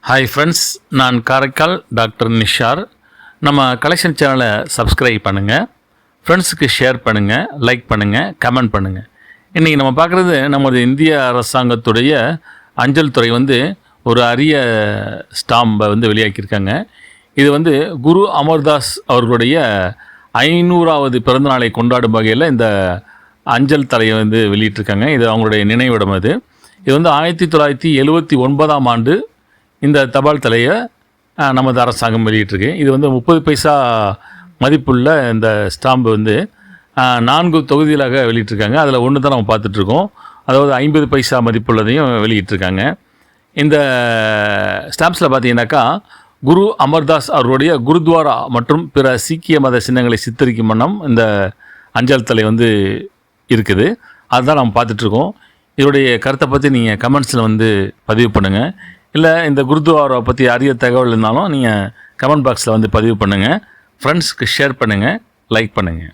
Hi friends, நான் Karaikal doctor Nishar. நம்ம collection சேனலை சப்ஸ்கிரைப் பண்ணுங்கள், ஃப்ரெண்ட்ஸுக்கு ஷேர் பண்ணுங்கள், லைக் பண்ணுங்கள், கமெண்ட் பண்ணுங்கள். இன்றைக்கி நம்ம பார்க்குறது நமது இந்திய அரசாங்கத்துடைய அஞ்சல் துறை ஒரு அரிய ஸ்டாம்பை வெளியாக்கியிருக்காங்க. இது குரு அமர்தாஸ் அவர்களுடைய 500வது பிறந்தநாளை கொண்டாடும் வகையில் இந்த அஞ்சல் தலையை வெளியிட்டிருக்காங்க. இது அவங்களுடைய நினைவிடம். இது 1979ஆம் ஆண்டு இந்த தபால் தலையை நமது அரசாங்கம் வெளியிட்டிருக்கு. இது 30 பைசா மதிப்புள்ள இந்த ஸ்டாம்பு 4 தொகுதிகளாக வெளியிட்டிருக்காங்க. அதில் ஒன்று தான் நம்ம பார்த்துட்ருக்கோம். அதாவது 50 பைசா மதிப்புள்ளதையும் வெளியிட்டிருக்காங்க. இந்த ஸ்டாம்ப்ஸில் பார்த்தீங்கன்னாக்கா குரு அமர்தாஸ் அவருடைய குருத்வாரா மற்றும் பிற சீக்கிய மத சின்னங்களை சித்தரிக்கும் வண்ணம் இந்த அஞ்சல் தலை இருக்குது. அதுதான் நம்ம பார்த்துட்ருக்கோம். இதோடைய கருத்தை பற்றி நீங்கள் கமெண்ட்ஸில் பதிவு பண்ணுங்கள். இல்லை இந்த குருத்வாரா பற்றி அரிய தகவல் இருந்தாலும் நீங்கள் கமெண்ட் பாக்ஸில் பதிவு பண்ணுங்கள். ஃப்ரெண்ட்ஸ்க்கு ஷேர் பண்ணுங்கள், லைக் பண்ணுங்கள்.